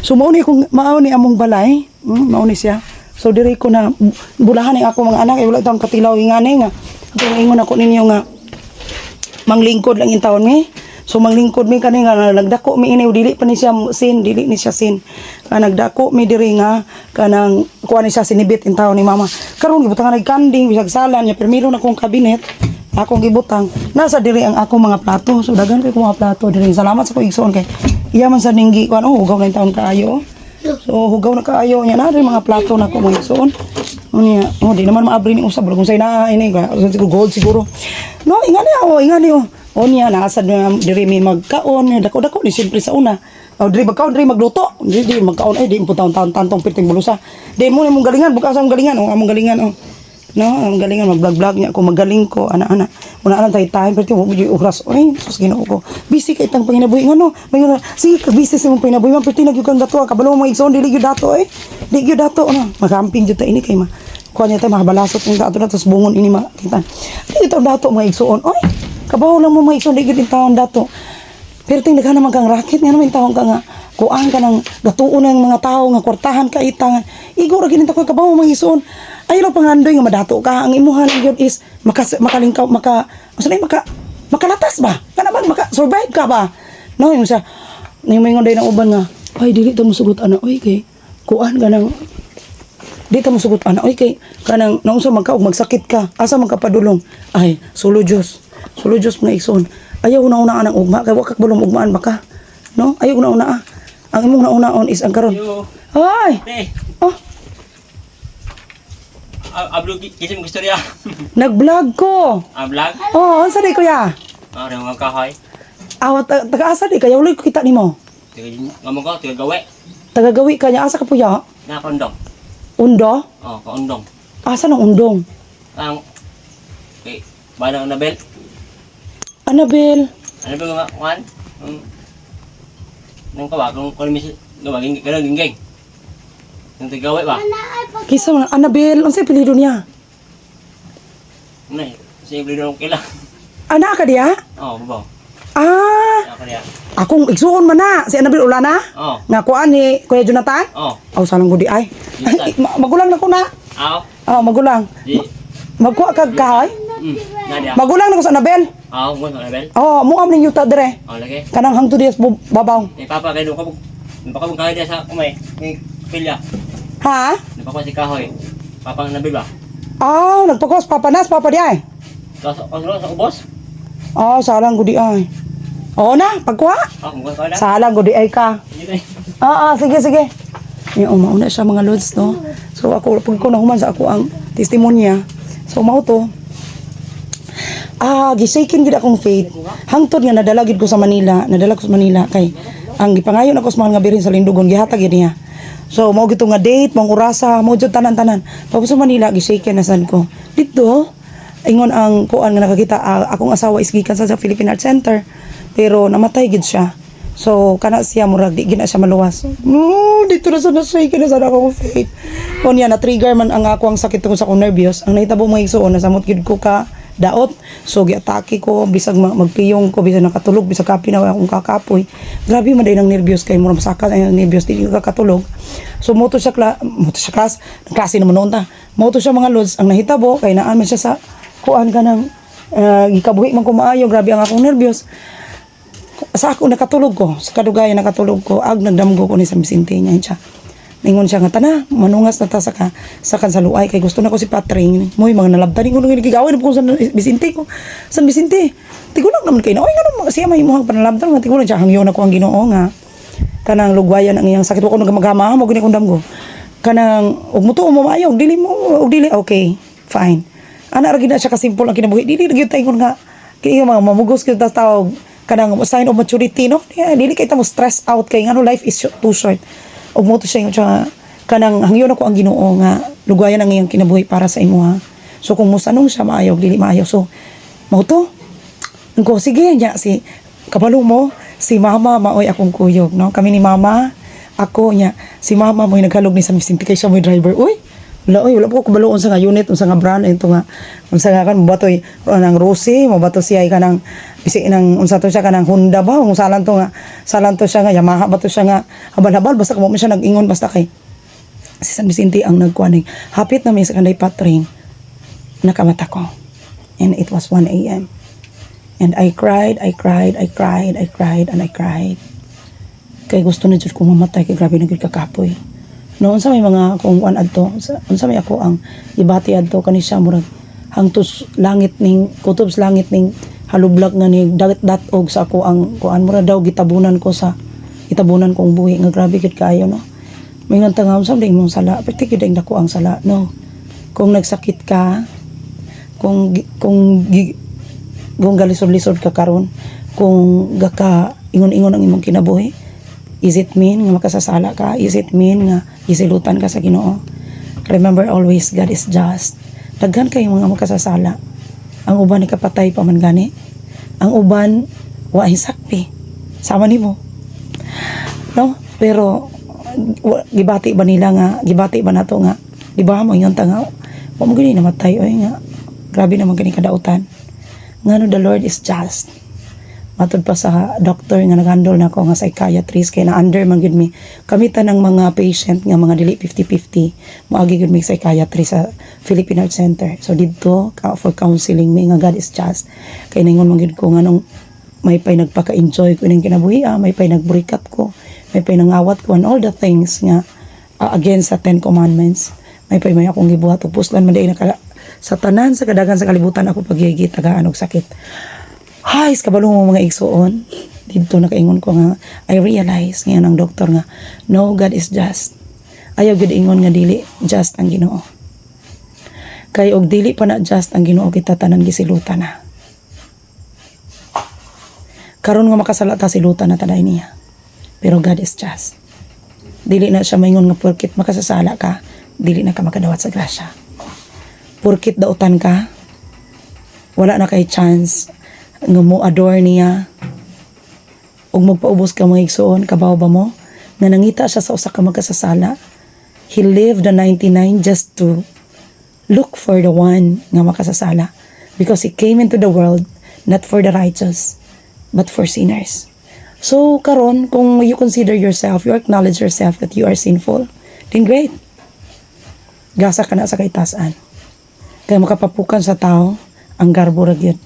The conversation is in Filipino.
So mauni among balay, mauni siya. So diri ko na bulahan ang ako mga anak, wala tawong katilaw ingani nga. Ato ingon ako ninyo nga manglingkod lang in taon mi. So manglingkod mi kani nga nagdako mi ini dili pa ni siya sin, dili ni siya sin. Nagdako mi diri nga kanang kuha ni siya sinibit in taon ni mama. Karon gibutang nagkanding bisag salan nya permiro na kong kabinet. Akong gibutang nasa diri ang ako mga plato. So daghan kay ko mga plato diri. Salamat sa ko igsoon kay iya man sa ninggi kuan hugaw na taon kaayo. So hugaw na kaayo nya na rin mga plato na ko mga igsoon. Unya, di naman maabri ni usab kung say na ini ka siguro gold siguro. No, ingani Onya nasa diri mi magkaon, dako-dako ni siyempre sa una. Diri magkaon, diri magluto. Diri magkaon di impo taon-taon tantong pirting bulusa. Di mo mong galingan, bukas among galingan, among galingan No, among galingan mag-vlog niya ako, magaling ko ana-ana. Una tay time perti mo gyud oras. Ay, sus Ginoo ko. Busy kay tang panginabuhi ngano. Mayon sige ka busy sa mong panginabuhi man perti nagyud kang dato, kabalo mo igsoon dili gyud dato Di gyud dato no. Magamping jud ta ini kay ma. Kuha niya tayo makabalasot ng dato na tapos bungon ini makita. Di ito dato mga igsoon. Oy, kabaw lang mo mga igsoon, di gyud taon dato. Pero ting daghan naman kang racket nga naman taon ka nga kuan ka ng gatuon ng mga tao nga kwartahan ka itangan. Igor ginito ko kabaw mga igsoon. Ayaw pangandoy nga madato ka. Ang imuhan yun is makalingkaw, makalatas ba? Kana ba maka-survive ka ba? No, yung siya, yung may ngonday ng uban nga, ay, dili ta mo sugot ana, oy, kay, kuan ka ng, di ta mo sugot ana, oy, kay, kanang, naunsa magkaog, magsakit ka, asa magkapadulong, ay, sulo Diyos mga igsoon. Ayaw una-una anang ugma, kay wakak balong ugmaan baka, no? Ayaw una-una ang imong nauna-on is ang karon. Ay! Oh! Upload kasi mong istorya. Nag-vlog ko. Vlog? Oh, unsa di kuya? Rin mga kahoy. Taga-asa di kaya ulit ko kita nimo. Ngomong ko, tiga gawe. Taga-gawi ka niya asa ka puya? Na kondong. Undo? Kaundong. Asa ng undong? Ang, okay, banang Annabel. Annabel. Annabel nga, kuhan? Nang kawa, kung miss, gawagin, ganun, gingging. Nang tigawe ba? Kisa man Annabel, unsay apelyido niya? Nay, simple doon kila. Ana ka diya? Babaw. Ah, Ako niya. akong igsuon man na si Annabel Ulana. Nga kuan ni Kuya Jonathan? Aw salang gudi ay. Magulang na ko na. Magulang. Di. Magkuha kag kahoy? Nadia. Magulang na ko sa Annabel. Mo sa Annabel. Muam ning yuta dire. Lagi. Kanang hangtod dias babaw. Papa kayo doon baka mong kahoy dia sa kumay. Ni pilya. Ha? Napakuha si kahoy. Papa ang Annabel ba? Nagpakos papanas papa di ay. Sa ubos? Salang gudi ay. Na, pagkuha. Kung ka na. Salang gudi ay ka. Sige. Yung mauna siya mga lods, no? So ako, pag ko nahuman sa ako ang testimonya. So mao to. Gisaykin gid akong faith. Hangtod nga nadala gid ko sa Manila, kay ang gipangayon ako sa mga birin sa Lindugon gihatag gid niya. So mao gito nga date, mong orasa, mao jud tanan-tanan. Pag sa Manila gisaykin na sad ko. Dito ingon ang kuan nga nakakita akong asawa is gikan sa Philippine Art Center pero namatay gid siya. So kana siya murag di gina siya maluwas. Dito na sa nasay kina sa akong faith. Unya na trigger man ang ako ang sakit ko sa akong nervyos. Ang nahitabo mga igsoon nasamot gid ko ka daot. So giatake ko bisag magpiyong ko bisag nakatulog bisag kapi na akong kakapoy. Grabe man day nang nervyos kay murag masakal ay nervyos di ka katulog. So moto siya class, klase naman noon ta. Moto siya mga lods ang nahitabo kay naan man siya sa kuan kanang gikabuhi man ko maayo, grabe ang akong nervyos. Sa ako nakatulog ko, sa kadugayan nakatulog ko, nagdamgo ko ni San Vicente niya siya. Ningon siya nga tana, manungas na ta sa kansaluay kay gusto na ko si Patring. Moy mga nalabtan ko nung gigawin ko sa Vicente ko. San Vicente. Tigulang naman kay na oy ngano siya may muhang panalabtan nga tigulang siya hangyo na ko ang Ginoo nga. Kanang lugwayan ang iyang sakit ko nagamaghama mo gini kong damgo. Kanang ug muto mo maayo, dili okay, fine. Ana ra gid na siya kasimple ang kinabuhi. Dili gyud taingon nga kay mga mamugos gyud ta tawag kanang sign of maturity no. Dili kay ta mo stress out kay ngano life is too short. Og mo to siya yung kanang hangyo na ko ang Ginoo nga lugwayan ang iyang kinabuhi para sa imo ha. So kung musanong siya maayo dili maayo so mao to. Ngko sige nya si kabalo mo si mama maoy akong kuyog no. Kami ni mama ako nya si mama mo naghalog ni San Vicente kay siya mo driver. Uy, Wala po ko kabalo unsa nga unit, unsa nga brand ito nga. Unsa nga kan mabatoy nang Rossi, mabato siya kanang bisi nang unsa to siya kanang Honda ba, ung salan to siya nga Yamaha ba to siya nga habal-habal basta kamo siya nag-ingon basta kay si San Vicente ang nagkuaning. Hapit na may sa kanday patring nakamata ko. And it was 1 a.m. And I cried. Kay gusto na jud ko mamatay kay grabe na gid kakapoy. Noon sa may mga kung one adto, unsa may ako ang ibati adto kani siya murag hangtos langit ning kutob sa langit ning halublag nga ni dagat-datog sa ako ang kuan mura daw gitabunan kong buhi nga grabe gid kaayo no. May nga tanga unsa ding mong sala, pati gid dako ang sala no. Kung nagsakit ka, kung galisod-lisod ka karon, kung gaka ingon-ingon ang imong kinabuhi, is it mean nga makasasala ka? Is it mean nga isilutan ka sa Ginoo? Remember always, God is just. Daghan kayo mga makasasala. Ang uban ni kapatay pa man gani. Ang uban wa hisakpi. Sama nimo. No? Pero gibati ba nato nga di ba mo ingon ta nga wa mo gani namatay oy nga. Grabe naman gani kadautan. Ngano the Lord is just. Matod pa sa doctor nga naghandle nako nga psychiatrist kay na under man gid mi kamitan ng mga patient nga mga dili 50-50 moagi gid mi psychiatrist sa Philippine Heart Center. So didto for counseling mi nga God is just. Kay ningon man gid ko nga nung may pay nagpaka-enjoy ko ning kinabuhi, may pay nag-break up ko, may pay nangawat ko and all the things nga against sa 10 commandments. May pay may akong gibuhat upuslan man day sa tanan sa kadagan sa kalibutan ako pagyigi tagaan og sakit. Hay, kabalo mo mga igsuon. Dito nakaingon ko nga, I realize ngayon ang doktor nga, no, God is just. Ayaw gid ingon nga dili just ang Ginoo. Kay og dili pa na just ang Ginoo kita tanan gisilutan na. Karon nga makasala ta silutan na taday niya. Pero God is just. Dili na siya maingon nga porkit makasasala ka, dili na ka makadawat sa grasya. Porkit dautan ka, wala na kay chance nga mo adore niya ug magpaubos ka mga igsoon kabaw ba mo na nangita siya sa usa ka magkasasala. He lived the 99 just to look for the one nga makasasala because he came into the world not for the righteous but for sinners. So karon kung you consider yourself, you acknowledge yourself that you are sinful, then great, gasa ka na sa kaitasan kaya makapapukan sa tao ang garbo ra gyud.